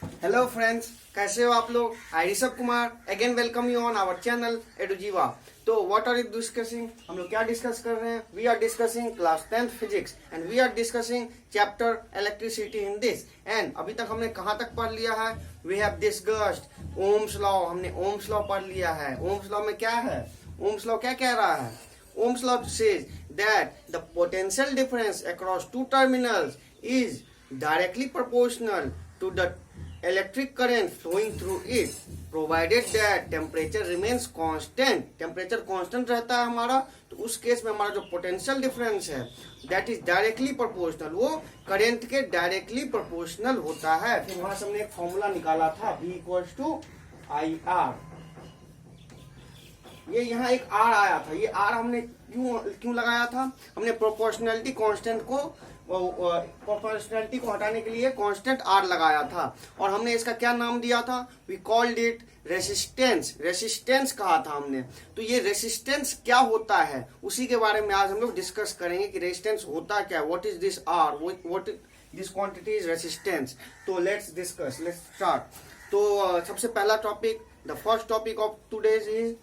Hello friends, कैसे हो आप लोग। I Rishabh Kumar again welcome you on our channel Edujeeva. तो व्हाट आर यू डिस्कसिंग, हम लोग क्या डिस्कस कर रहे हैं। We are discussing class 10th physics and we are discussing chapter electricity in this. And अभी तक हमने कहाँ तक पढ़ लिया है। We have discussed Ohm's law, हमने ओम्स लॉ पढ़ लिया है। ओम्स लॉ में क्या है, ओम्स लॉ क्या कह रहा है। Ohm's law says that the potential difference across two terminals is directly proportional to the electric current flowing through it, provided that temperature remains constant. Temperature constant रहता है हमारा, तो उस केस में हमारा जो potential difference है that is directly proportional, वो current के directly proportional होता है। फिर वहां से हमने एक फॉर्मूला निकाला था V equals to IR। ये यहाँ एक आर आया था, ये आर हमने क्यों लगाया था। हमने प्रोपोर्शनलिटी कांस्टेंट को हटाने के लिए कांस्टेंट आर लगाया था और हमने इसका क्या नाम दिया था। We called it resistance. Resistance कहा था हमने। तो ये रेसिस्टेंस क्या होता है उसी के बारे में आज हम लोग डिस्कस करेंगे कि रेसिस्टेंस होता क्या है। What is this R, what this quantity is resistance. तो लेट्स डिस्कस, लेट्स स्टार्ट। तो सबसे पहला topic, the first topic of today's is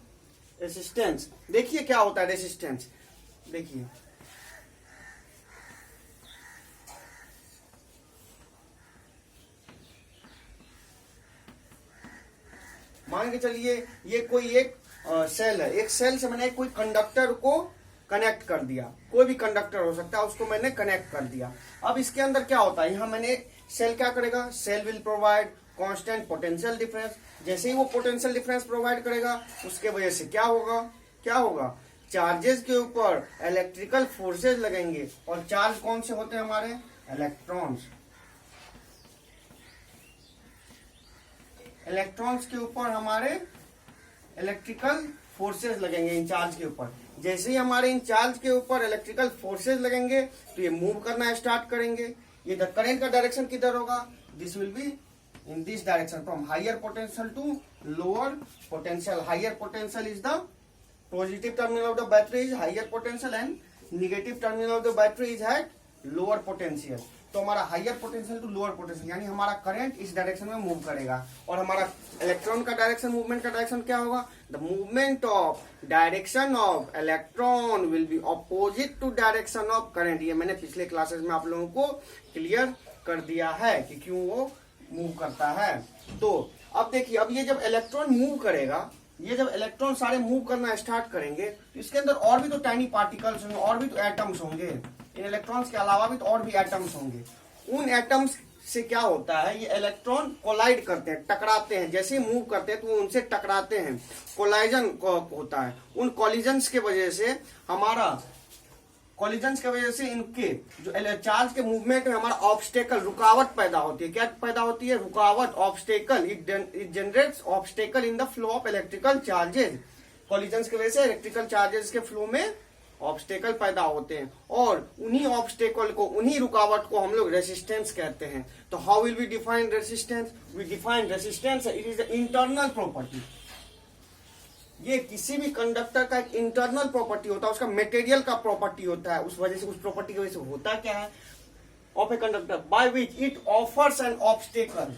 resistance. देखिए क्या होता है रेसिस्टेंस। देखिए मान के चलिए ये कोई एक सेल है। एक सेल से मैंने कोई कंडक्टर को कनेक्ट कर दिया, कोई भी कंडक्टर हो सकता है, उसको मैंने कनेक्ट कर दिया। अब इसके अंदर क्या होता है, यहाँ मैंने सेल क्या करेगा, cell will provide constant potential difference. जैसे ही वो पोटेंशियल डिफरेंस प्रोवाइड करेगा उसके वजह से क्या होगा, चार्जेस के ऊपर इलेक्ट्रिकल फोर्सेज लगेंगे। और चार्ज कौन से होते हैं हमारे, इलेक्ट्रॉन्स। इलेक्ट्रॉन्स के ऊपर हमारे इलेक्ट्रिकल फोर्सेज लगेंगे इन चार्ज के ऊपर। जैसे ही हमारे इन चार्ज के ऊपर इलेक्ट्रिकल फोर्सेज लगेंगे तो ये मूव करना स्टार्ट करेंगे। ये करंट का डायरेक्शन किधर होगा, this will be in this direction from higher potential to lower potential. Higher potential is the positive terminal of the battery is higher potential and negative terminal of the battery is at lower potential. तो हमारा higher potential to lower potential यानी हमारा current इस direction में move करेगा। और हमारा electron का डायरेक्शन, मूवमेंट का डायरेक्शन क्या होगा, the movement of direction of electron will be opposite to direction of current. ये मैंने पिछले क्लासेस में आप लोगों को क्लियर कर दिया है कि क्यों वो मूव करता है। तो अब देखिए, अब ये जब इलेक्ट्रॉन मूव करेगा, ये जब इलेक्ट्रॉन सारे मूव करना स्टार्ट करेंगे तो इसके अंदर और भी तो टाइनी पार्टिकल्स होंगे, और भी तो एटम्स होंगे। इन इलेक्ट्रॉन्स के अलावा भी तो और भी एटम्स होंगे। उन एटम्स से क्या होता है, ये इलेक्ट्रॉन कोलाइड करते हैं, टकराते हैं। जैसे मूव करते हैं तो वो उनसे टकराते हैं, कोलाइजन होता है। उन कोलिजन्स के वजह से हमारा कॉलिजन्स की वजह से इनके जो चार्ज के मूवमेंट में हमारा ऑब्स्टेकल, रुकावट पैदा होती है। क्या पैदा होती है, रुकावट, obstacle. It generates obstacle in the flow of electrical charges. Collisions की वजह से इलेक्ट्रिकल चार्जेस के फ्लो में ऑब्स्टेकल पैदा होते हैं और उन्हीं ऑब्स्टेकल को, उन्हीं रुकावट को हम लोग रेसिस्टेंस कहते हैं। तो how will we define resistance, we define resistance, it is the internal property. ये किसी भी कंडक्टर का एक इंटरनल प्रॉपर्टी होता है, उसका मटेरियल का प्रॉपर्टी होता है। उस वजह से, उस प्रॉपर्टी की वजह से होता क्या है, of a conductor by which it offers an obstacle.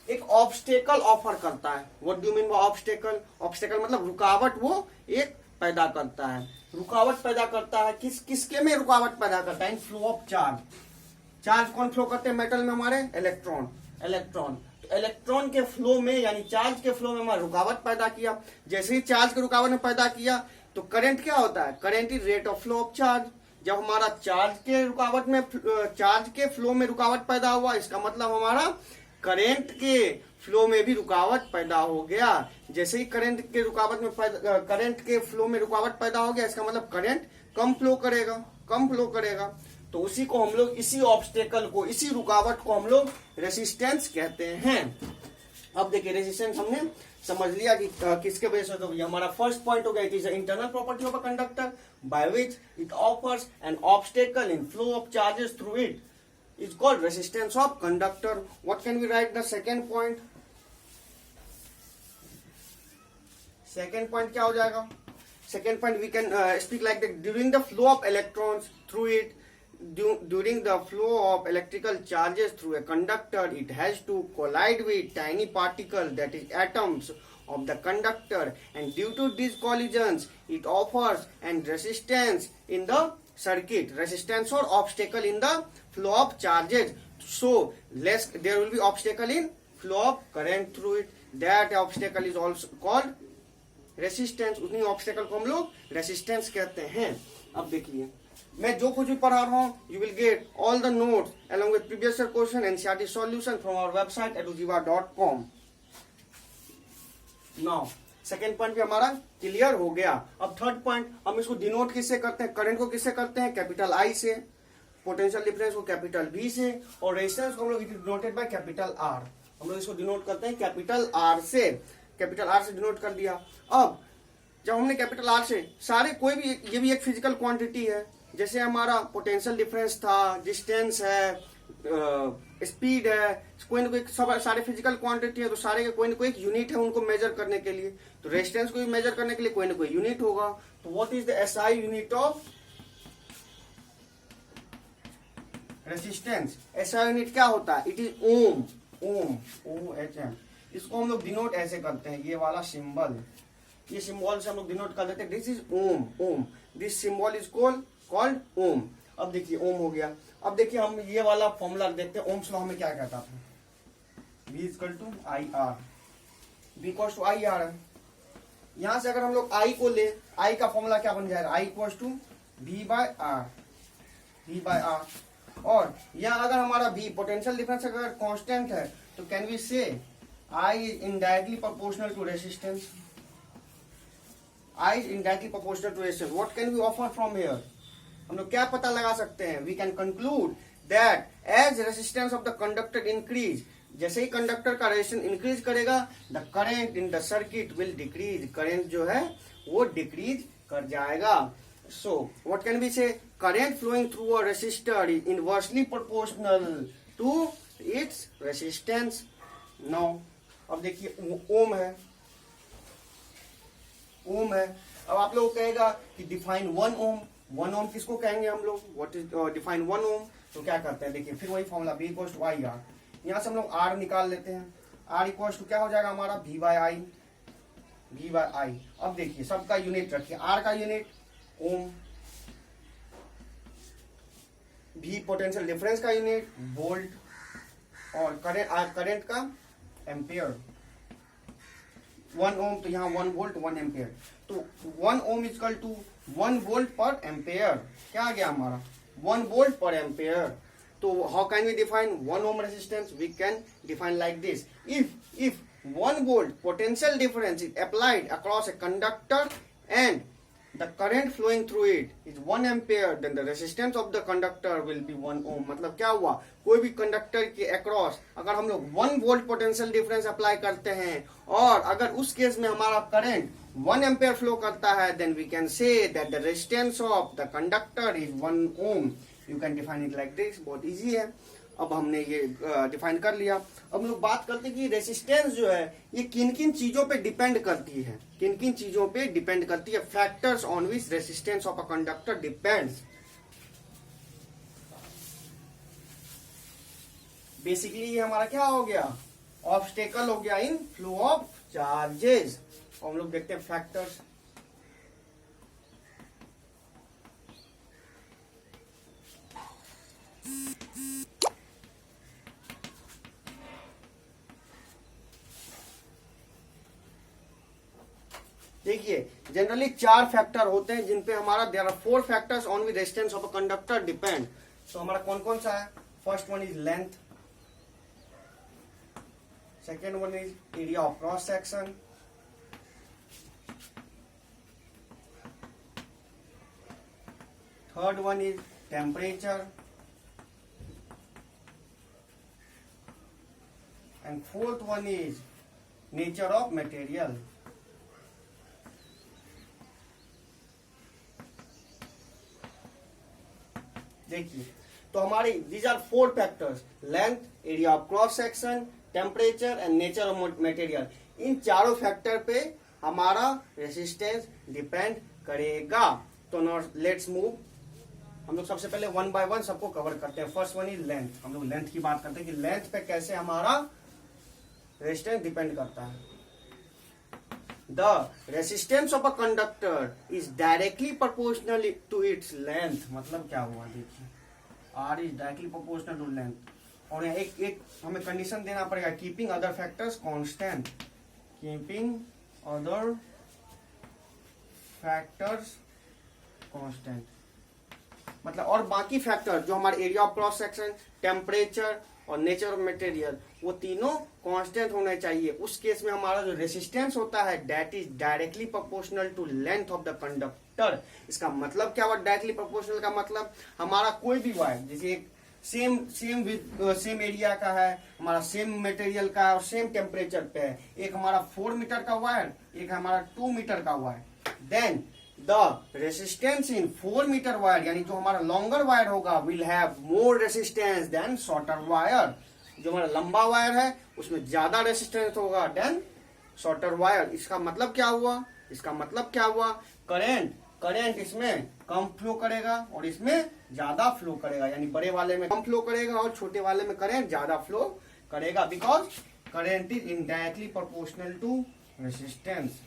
एक ऑब्स्टेकल ऑफर करता है। What do you mean by obstacle, obstacle मतलब रुकावट वो एक पैदा करता है। रुकावट पैदा करता है किसके में रुकावट पैदा करता है, इन फ्लो ऑफ चार्ज। चार्ज कौन फ्लो करते हैं मेटल में, हमारे इलेक्ट्रॉन। इलेक्ट्रॉन के फ्लो में यानी चार्ज के फ्लो में हमारा रुकावट पैदा किया। जैसे ही चार्ज के रुकावट में पैदा किया तो करंट क्या होता है, current is rate of flow of charge. जब हमारा चार्ज के रुकावट में, चार्ज के फ्लो में रुकावट पैदा हुआ, इसका मतलब हमारा करंट के फ्लो में भी रुकावट पैदा हो गया। जैसे ही करंट के रुकावट में, करंट के फ्लो में रुकावट पैदा हो गया, इसका मतलब करंट कम फ्लो करेगा। तो उसी को हम लोग, इसी ऑब्स्टेकल को, इसी रुकावट को हम लोग रेसिस्टेंस कहते हैं। अब देखिए रेसिस्टेंस हमने समझ लिया कि किसके वजह से। तो ये हमारा फर्स्ट पॉइंट हो गया, it is internal property of a conductor by which it offers an obstacle in flow of charges through it is called resistance of conductor. What can we write the second point, second point क्या हो जाएगा, second point we can speak like that during the flow of electrons through it during the flow of electrical charges through a conductor, it has to collide with tiny particles, that is atoms of the conductor, and due to these collisions it offers an resistance in the circuit, resistance or obstacle in the flow of charges. So less there will be obstacle in flow of current through it. That obstacle is also called resistance. उतनी obstacle को हम लोग resistance कहते हैं. अब देखिए मैं जो कुछ भी पढ़ा रहा हूँ, you will get all the notes along with previous question and NCERT solution from our website edujiva.com. Now second point भी हमारा क्लियर हो गया. अब थर्ड पॉइंट हम इसको डिनोट किससे करते हैं, करंट को किससे करते हैं, कैपिटल आई से, पोटेंशियल डिफरेंस को कैपिटल बी से, और रेजिस्टेंस को हम लोग डिनोटेड बाय कैपिटल आर. हम लोग इसको डिनोट करते हैं कैपिटल आर से, कैपिटल आर से डिनोट कर दिया. अब जब हमने कैपिटल आर से सारे कोई भी, ये भी एक फिजिकल क्वांटिटी है, जैसे हमारा पोटेंशियल डिफरेंस था, डिस्टेंस है, स्पीड है, कोई ना कोई सब सारे फिजिकल क्वांटिटी है, तो सारे के कोई ना कोई एक यूनिट है उनको मेजर करने के लिए. तो रेजिस्टेंस को भी मेजर करने के लिए कोई ना कोई यूनिट होगा. तो what is the SI unit of resistance? SI unit क्या होता है? It is Om. Ohm, OHM. इसको हम लोग डिनोट ऐसे करते हैं, ये वाला सिंबल, ये सिंबल से हम लोग डिनोट कर देते हैं. This is Om. Om, this symbol is called Om. अब देखिए ओम हो गया. अब देखिए हम ये वाला फॉर्मूला देखते हैं. ओम्स लॉ हमें क्या कहता था? V equal to I R. V equal to I R है. यहां से अगर हम लोग I को ले, I का फॉर्मूला क्या बन जाएगा? I equal to V by R. V by R. और यहाँ अगर हमारा V पोटेंशियल डिफरेंस अगर कांस्टेंट है, तो can we say I is indirectly proportional to resistance. I is indirectly proportional to resistance. What can we offer from here? हम लोग क्या पता लगा सकते हैं? We can conclude that as resistance of the conductor increase, जैसे ही conductor का रेजिस्टेंस इंक्रीज करेगा, the current in the circuit will decrease. Current जो है वो डिक्रीज कर जाएगा. So what can be say? Current flowing through a resistor is inversely proportional to its resistance. Now अब देखिए ओम है, ओम है. अब आप लोग कहेगा कि डिफाइन 1 ओम. 1 ओम किसको कहेंगे हम लोग? What is define 1 ohm? तो क्या करते हैं, देखिए फिर वही formula B equal to I R. यहां से हम लोग R निकाल लेते हैं. R इक्वल टू क्या हो जाएगा हमारा? V by I. V by I. अब देखिए सबका यूनिट रखिए. R का unit ohm, V potential difference का यूनिट वोल्ट, और करंट का एम्पियर. 1 ओम तो यहाँ 1 वोल्ट 1 एम्पियर. तो 1 ohm equal to 1 volt per ampere. क्या आ गया हमारा? 1 वोल्ट पर एम्पियर. तो how can we define 1 ohm resistance? We can define like this. If 1 volt potential difference is applied across a conductor and the current flowing through it is 1 ampere, then the resistance of the conductor will be 1 ohm. मतलब क्या हुआ? कोई भी conductor के across अगर हम लोग 1 volt potential difference apply करते हैं और अगर उस केस में हमारा करंट 1 एम्पियर फ्लो करता है, then we can say that the resistance of the conductor is 1 ohm. You can define it like this. बहुत इजी है. अब हमने ये डिफाइन कर लिया. अब हम लोग बात करते हैं कि रेसिस्टेंस जो है ये किन किन चीजों पे डिपेंड करती है, किन किन चीजों पे डिपेंड करती है. Factors on which resistance of a conductor depends. Basically ये हमारा क्या हो गया? ऑब्स्टेकल हो गया इन फ्लो ऑफ चार्जेस. हम लोग देखते हैं फैक्टर्स. देखिए जनरली 4 फैक्टर होते हैं जिन पे हमारा there are 4 factors on which resistance of a conductor depend. तो हमारा कौन कौन सा है? First one is length, second one is area of cross section, third one is temperature, and fourth one is nature of material. देखिए तो हमारी these are 4 factors: length, area of cross section, temperature and nature of material. इन चारों factor पे हमारा resistance depend करेगा. तो now let's move. हम लोग सबसे पहले वन बाय वन सबको कवर करते हैं। First one is length. हम लोग लेंथ की बात करते हैं कि लेंथ पे कैसे हमारा रेजिस्टेंस डिपेंड करता है। The resistance of a conductor is directly proportional to its length. मतलब क्या हुआ देखिए, R is directly proportional to length. और एक हमें कंडीशन देना पड़ेगा, keeping other factors constant. Keeping other factors constant मतलब और बाकी फैक्टर जो हमारे area of cross section, temperature और नेचर ऑफ मटेरियल, वो तीनों कांस्टेंट होने चाहिए। उस केस में हमारा जो रेसिस्टेंस होता है that is directly proportional to length of the conductor. इसका मतलब क्या हुआ डायरेक्टली प्रोपोर्शनल का मतलब, हमारा कोई भी वायर जैसे एक सेम एरिया का है, हमारा सेम मटेरियल का है और सेम टेम्परेचर पे है, एक हमारा 4 मीटर का वायर, एक हमारा 2 मीटर का wire, then the resistance in 4 metre wire यानी जो हमारा लॉन्गर वायर होगा will have more resistance than shorter wire. जो हमारा लंबा वायर है उसमें ज्यादा रेसिस्टेंस होगा देन शॉर्टर वायर। इसका मतलब क्या हुआ, इसका मतलब क्या हुआ, करंट इसमें कम फ्लो करेगा और इसमें ज्यादा फ्लो करेगा। यानी बड़े वाले में कम फ्लो करेगा और छोटे वाले में करंट ज्यादा फ्लो करेगा, because current is indirectly proportional to resistance.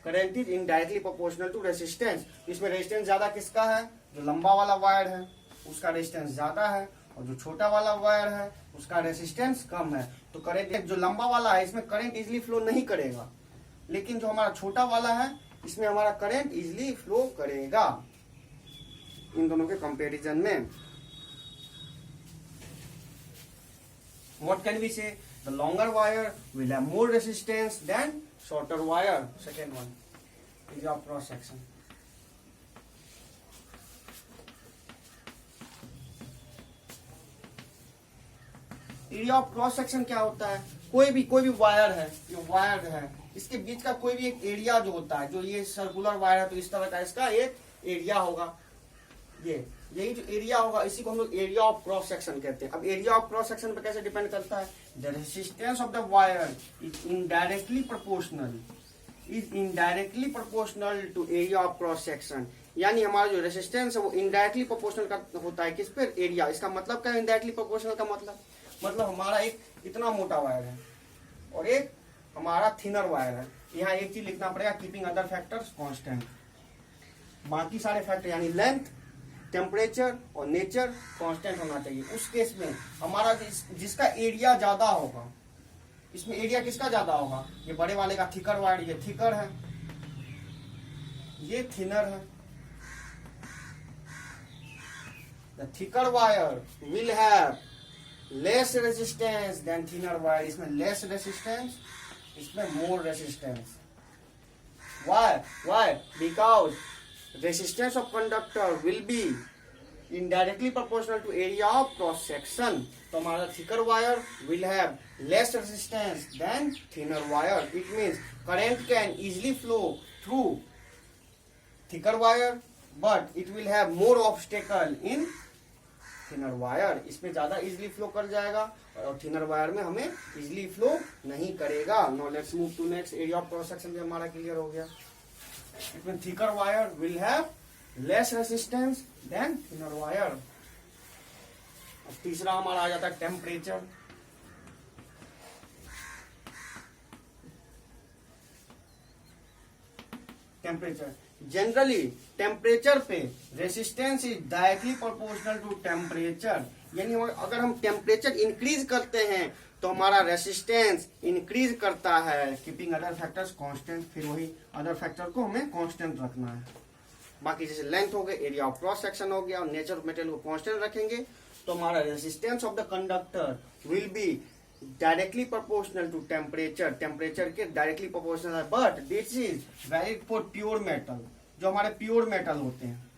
Current is indirectly proportional to resistance. इसमें रेजिस्टेंस ज्यादा किसका है, जो लंबा वाला वायर है उसका रेजिस्टेंस ज्यादा है, और जो छोटा वाला वायर है उसका रेजिस्टेंस कम है। तो करंट जो लंबा वाला है इसमें करंट इजिली फ्लो नहीं करेगा, लेकिन जो हमारा छोटा वाला है इसमें हमारा करंट इजिली फ्लो करेगा। इन दोनों के कंपैरिजन में what can we say, the longer wire will have more resistance than shorter wire. Second one area of cross section. Area of cross section क्या होता है, कोई भी वायर है, ये वायर है, इसके बीच का कोई भी एक एरिया जो होता है, जो ये सर्कुलर वायर है तो इस तरह का इसका एक एरिया होगा, यही जो एरिया होगा इसी को हम लोग एरिया ऑफ क्रॉस सेक्शन कहते हैं। अब एरिया ऑफ क्रॉस सेक्शन पे कैसे डिपेंड करता है, the resistance of the wire is indirectly proportional to area of cross section. यानी हमारा जो रेजिस्टेंस है वो इनडायरेक्टली प्रोपोर्शनल होता है किस पर, एरिया। इसका मतलब क्या है इनडायरेक्टली प्रोपोर्शनल का मतलब हमारा एक इतना मोटा वायर है और एक हमारा थिनर वायर है। यहाँ एक चीज लिखना पड़ेगा, कीपिंग अदर फैक्टर्स कांस्टेंट। बाकी सारे फैक्टर यानी लेंथ, टेम्परेचर और नेचर कांस्टेंट होना चाहिए। उस केस में हमारा जिसका एरिया ज्यादा होगा, इसमें एरिया किसका ज्यादा होगा, ये बड़े वाले का थिकर वायर, ये थिकर है, ये थिनर है। The thicker wire will have less resistance than thinner wire. इसमें लेस रेजिस्टेंस, इसमें more resistance. Why? Because resistance of conductor will be indirectly proportional to area of cross section. तो हमारा thicker wire will have less resistance than thinner wire. It means current can easily flow through thicker wire, but it will have more obstacle in thinner wire. इसमें ज्यादा easily flow कर जाएगा और thinner wire में हमें easily flow नहीं करेगा। Now let's move to next, area of cross section भी हमारा क्लियर हो गया। इसमें thicker wire will have less resistance than thinner wire. तीसरा हमारा आ जाता है टेम्परेचर। टेम्परेचर जनरली टेम्परेचर पे resistance is directly proportional to temperature. यानी अगर हम टेम्परेचर इंक्रीज करते हैं तो हमारा रेसिस्टेंस इंक्रीज करता है। कीपिंग अदर फैक्टर्स कांस्टेंट, फिर वही अदर फैक्टर को हमें कांस्टेंट रखना है। बाकी जैसे लेंथ हो गया, एरिया ऑफ क्रॉस सेक्शन हो गया और नेचर ऑफ मटेरियल को कांस्टेंट रखेंगे तो हमारा resistance of the conductor will be directly proportional to temperature. Temperature के डायरेक्टली प्रोपोर्शनल है, but this is valid for pure metal. जो हमारे प्योर मेटल होते हैं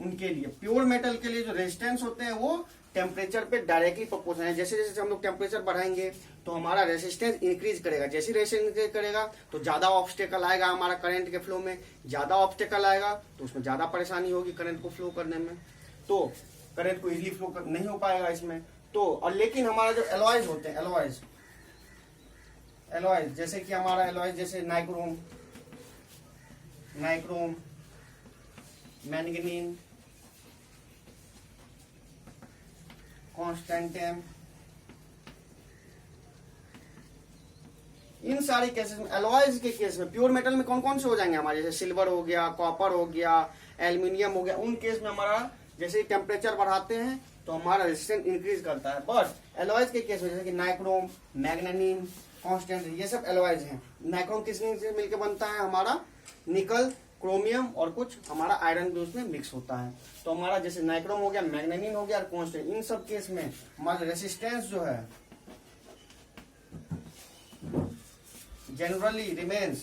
उनके लिए, प्योर मेटल के लिए जो रेजिस्टेंस होते हैं वो टेम्परेचर पे डायरेक्टली प्रोपोर्शनल है। जैसे जैसे हम लोग टेम्परेचर बढ़ाएंगे तो हमारा रेजिस्टेंस इंक्रीज करेगा। जैसे रेजिस्टेंस इंक्रीज करेगा तो ज्यादा ऑब्स्टेकल आएगा हमारा करंट के फ्लो में, ज्यादा ऑब्स्टेकल आएगा तो उसमें ज्यादा परेशानी होगी करंट को फ्लो करने में, तो करंट को इजिली फ्लो नहीं हो पाएगा इसमें। तो और लेकिन हमारा जो एलॉयज होते हैं, एलॉयज जैसे कि हमारा एलॉयज जैसे नाइक्रोम, मैंगनीज, कॉन्स्टेंटेन। इन सारे केसेस में, एलॉयज के केस में, प्योर मेटल में कौन कौन से हो जाएंगे हमारे, जैसे सिल्वर हो गया, कॉपर हो गया, एल्यूमिनियम हो गया, उन केस में हमारा जैसे टेम्परेचर बढ़ाते हैं तो हमारा रेजिस्टेंस इंक्रीज करता है। बट एलॉयज के केस में जैसे कि नाइक्रोम, मैग्नीशियम, कॉन्स्टेंट, ये सब एलॉयज हैं। नाइक्रोम किस से मिलकर बनता है, हमारा निकल, क्रोमियम और कुछ हमारा आयरन भी उसमें मिक्स होता है। तो हमारा जैसे नाइक्रोम हो गया, मैग्नीशियम हो गया और कॉन्स्टेंट, इन सब केस में हमारा रेसिस्टेंस जो है generally remains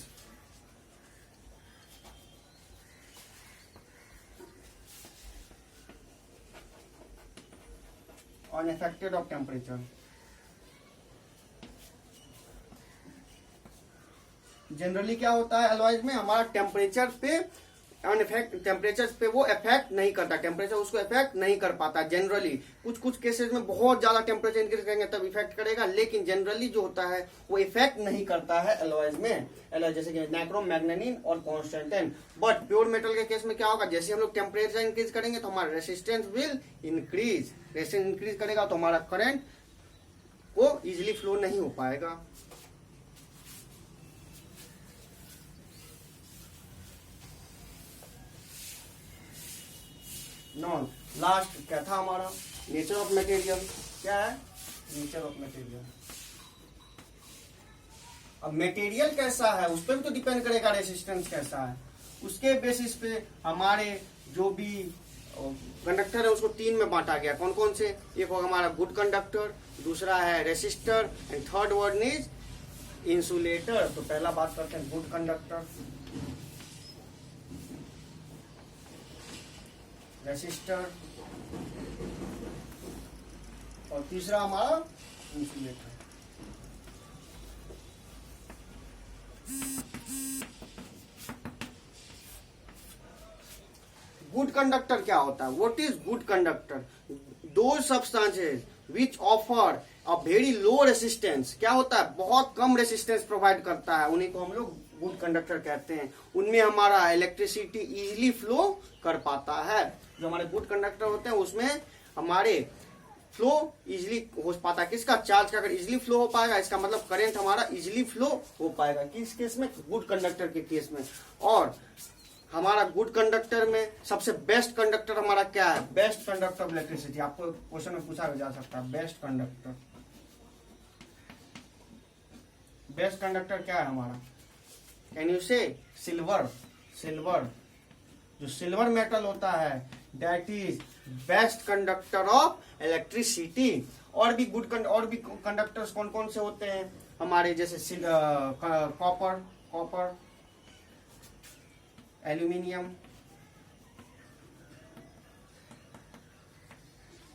unaffected of temperature। Generally क्या होता है एलॉयज में, हमारा टेम्परेचर पे टेम्परेचर पे वो इफेक्ट नहीं करता, टेम्परेचर उसको इफेक्ट नहीं कर पाता जनरली। कुछ कुछ केसेस में बहुत ज्यादा टेम्परेचर इंक्रीज करेंगे तब इफेक्ट करेगा, लेकिन जनरली जो होता है वो इफेक्ट नहीं करता है एलॉयज में, एलॉय जैसे कि नाइक्रोम, मैग्नीशियम और कॉन्स्टेंटेन। बट प्योर मेटल के केस में क्या होगा, जैसे हम लोग टेम्परेचर इंक्रीज करेंगे तो हमारा resistance will increase, resistance increase करेगा तो हमारा करंट को इजिली फ्लो नहीं हो पाएगा। नॉन लास्ट क्या था हमारा, नेचर ऑफ मटेरियल। क्या है नेचर ऑफ मटेरियल। अब मटेरियल कैसा है उस पर भी तो डिपेंड करेगा रेसिस्टेंस कैसा है, उसके बेसिस पे हमारे जो भी कंडक्टर है उसको तीन में बांटा गया। कौन कौन से, एक होगा हमारा गुड कंडक्टर, दूसरा है resistor and third word is insulator. तो पहला बात करते हैं गुड कंडक्टर, रेसिस्टर और तीसरा हमारा इंसुलेटर। गुड कंडक्टर क्या होता है, व्हाट इज गुड कंडक्टर, दो substances which offer a very low resistance. क्या होता है, बहुत कम रेसिस्टेंस प्रोवाइड करता है, उन्हीं को हम लोग गुड कंडक्टर कहते हैं। उनमें हमारा इलेक्ट्रिसिटी इजीली फ्लो कर पाता है। जो हमारे गुड कंडक्टर होते हैं उसमें हमारे फ्लो इजीली हो पाता है, किसका, चार्ज का अगर इजीली फ्लो हो पाएगा इसका मतलब करंट हमारा इजीली फ्लो हो पाएगा। किस केस में, गुड कंडक्टर के केस में। और हमारा गुड कंडक्टर में सबसे बेस्ट कंडक्टर हमारा क्या है, बेस्ट कंडक्टर ऑफ इलेक्ट्रिसिटी। आपको क्वेश्चन में पूछा जा सकता है बेस्ट कंडक्टर, बेस्ट कंडक्टर क्या है हमारा, कैन यू से, सिल्वर। सिल्वर, जो सिल्वर मेटल होता है that is best conductor of electricity. और भी कंडक्टर्स कौन कौन से होते हैं हमारे, जैसे कॉपर, एल्यूमिनियम।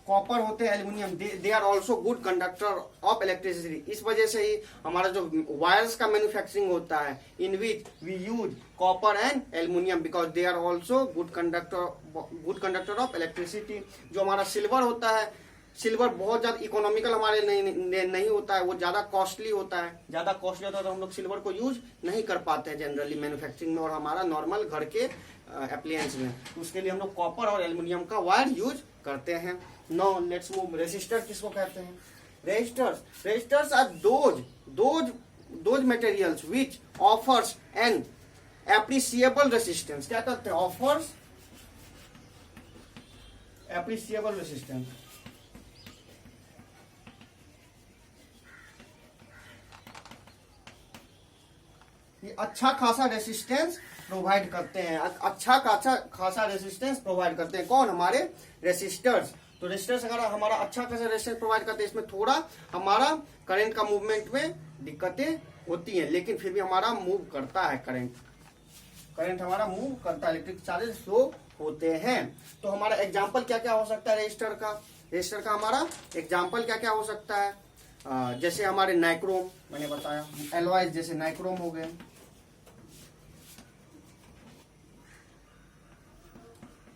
कॉपर होते हैं, aluminium, they are also good conductor of electricity. इस वजह से ही हमारा जो वायर्स का मैन्युफैक्चरिंग होता है in which we use copper and aluminium because they are also good conductor of electricity. जो हमारा सिल्वर होता है, सिल्वर बहुत ज्यादा इकोनॉमिकल हमारे नहीं होता है, वो ज्यादा कॉस्टली होता है, तो हम लोग सिल्वर को यूज नहीं कर पाते हैं जनरली मैन्युफैक्चरिंग में और हमारा नॉर्मल घर के एप्लायंस में। उसके लिए हम लोग कॉपर और एल्यूमिनियम का वायर यूज करते हैं। नाउ लेट्स मूव, रेसिस्टर किसको कहते हैं, resistors are those materials which offers an appreciable resistance. क्या कहते हैं, ऑफर्स एप्रिसिएबल रेसिस्टेंस। ये अच्छा खासा रेसिस्टेंस प्रोवाइड करते हैं, अच्छा खासा रेसिस्टेंस प्रोवाइड करते हैं। कौन, हमारे रेसिस्टर्स। तो रेसिस्टर्स अगर हमारा अच्छा खासा रेसिस्टेंस प्रोवाइड करते हैं, इसमें थोड़ा हमारा करंट का मूवमेंट में दिक्कतें होती हैं, लेकिन फिर भी हमारा मूव करता है करंट हमारा मूव करता है, इलेक्ट्रिक चार्जेस फ्लो होते हैं। तो हमारा एग्जाम्पल क्या क्या हो सकता है रेजिस्टर का हमारा एग्जाम्पल क्या क्या हो सकता है, जैसे हमारे नाइक्रोम मैंने बताया, एलॉयज जैसे नाइक्रोम हो गए,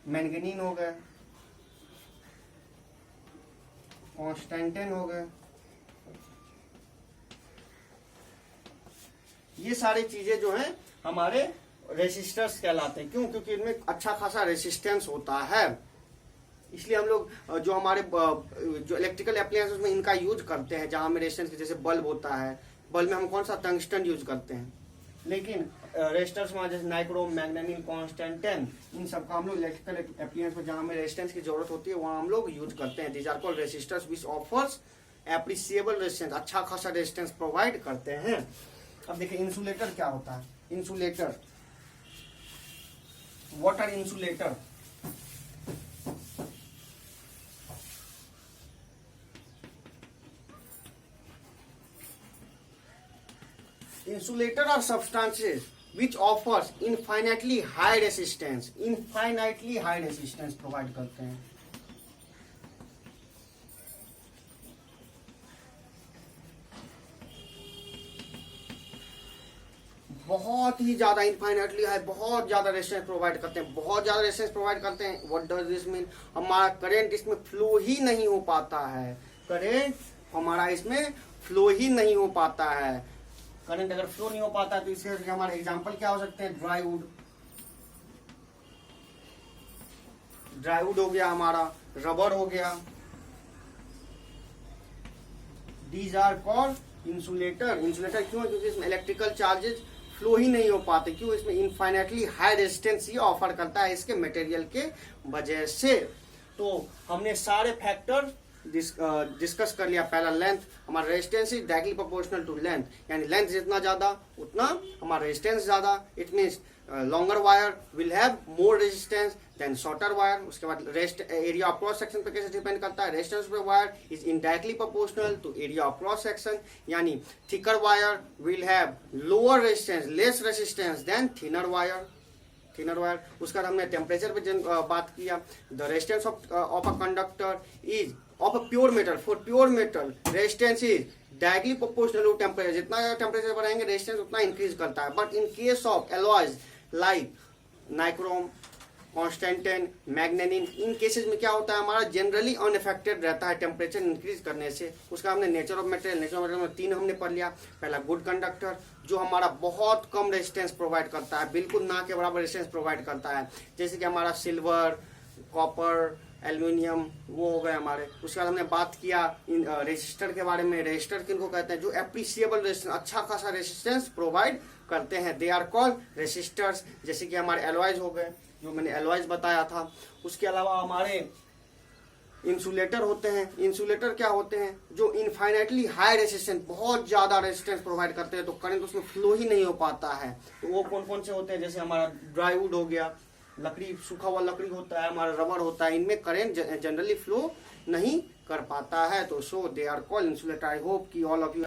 मैंगनीन हो गए, कॉन्स्टेंटेन हो गए। ये सारी चीजें जो हैं हमारे रेसिस्टर्स कहलाते हैं। क्यों, क्योंकि इनमें अच्छा खासा रेसिस्टेंस होता है। इसलिए हम लोग जो हमारे जो इलेक्ट्रिकल अप्लायंस में इनका यूज करते हैं, जहां में रेजिस्टेंस जैसे बल्ब होता है, बल्ब में हम कौन सा टंगस्टन यूज करते हैं, लेकिन रेजिस्टर्स में जैसे नाइक्रोम, मैग्नेनियम, कॉन्स्टेंटेन, इन सब का हम लोग इलेक्ट्रिकल अप्लायंस में जहां हमें रेजिस्टेंस की जरूरत होती है वहां हम लोग यूज करते हैं। These are called resistors which offers appreciable resistance, अच्छा खासा रेजिस्टेंस प्रोवाइड करते हैं। अब देखिए इंसुलेटर क्या होता है। Insulator, water insulator, insulator are substances which offers infinitely high resistance, infinitely high resistance provide करते हैं। बहुत ही ज्यादा इनफाइनाइटली हाई, बहुत ज्यादा रेजिस्टेंस प्रोवाइड करते हैं, बहुत ज्यादा रेजिस्टेंस प्रोवाइड करते हैं। What does this mean? हमारा करंट इसमें फ्लो ही नहीं हो पाता है, करंट हमारा इसमें फ्लो ही नहीं हो पाता है। करंट अगर फ्लो नहीं हो पाता है तो इसके हमारे एग्जांपल क्या हो सकते हैं? ड्राईवुड, ड्राईवुड हो गया हमारा, रबर हो गया। These are called insulator. Insulator क्यों? क्योंकि इसमें इलेक्ट्रिकल चार्जेस फ्लो ही नहीं हो पाते। क्यों? इसमें इनफाइनाइटली हाई रेजिस्टेंस ये ऑफर करता है इसके मटेरियल के वजह से। तो हमने सारे फैक्टर डिस्कस कर लिया। पहला लेंथ, हमारा resistance is directly proportional to length, यानी लेंथ जितना ज्यादा उतना हमारा रेजिस्टेंस ज्यादा। It means longer wire will have more resistance than shorter wire. उसके बाद rest area of cross section पे कैसे डिपेंड करता है? रेजिस्टेंस पे wire is indirectly proportional to area of cross section, यानी thicker wire will have lower resistance, less resistance than thinner wire, thinner wire. उसके बाद हमने टेम्परेचर पे बात किया। The resistance of a conductor is of a pure metal, for pure metal resistance is directly proportional to temperature. जितना ज्यादा temperature बढ़ाएंगे resistance उतना इंक्रीज करता है। But in case of alloys like nichrome, constantan, manganin, in cases में क्या होता है? हमारा जनरली अनइफेक्टेड रहता है टेम्परेचर इंक्रीज करने से। उसका हमने nature of material, nature of material में 3 हमने पढ़ लिया। पहला गुड कंडक्टर, जो हमारा बहुत कम रेजिस्टेंस प्रोवाइड करता है, बिल्कुल ना के बराबर रेजिस्टेंस प्रोवाइड करता है, जैसे कि हमारा सिल्वर, कॉपर, एल्यूमिनियम, वो हो गए हमारे। उसके बाद हमने बात किया रेजिस्टर के बारे में। रेजिस्टर किनको कहते हैं? जो एप्रिसिएबल रेजिस्टेंस, अच्छा खासा रेजिस्टेंस प्रोवाइड करते हैं, दे आर कॉल्ड रेजिस्टर्स। जैसे कि हमारे एलॉयज हो गए, जो मैंने एलॉयज बताया था। उसके अलावा हमारे इंसुलेटर होते हैं। इंसुलेटर क्या होते हैं? जो इनफाइनाइटली हाई रेजिस्टेंस, बहुत ज्यादा रेजिस्टेंस प्रोवाइड करते हैं, तो करंट उसमें फ्लो ही नहीं हो पाता है। तो वो कौन कौन से होते हैं? जैसे हमारा ड्राईवुड हो गया, लकड़ी, सूखा हुआ लकड़ी होता है, हमारा रबर होता है, इनमें करंट जनरली फ्लो नहीं कर पाता है। तो so they are called insulator. I hope कि ऑल ऑफ यू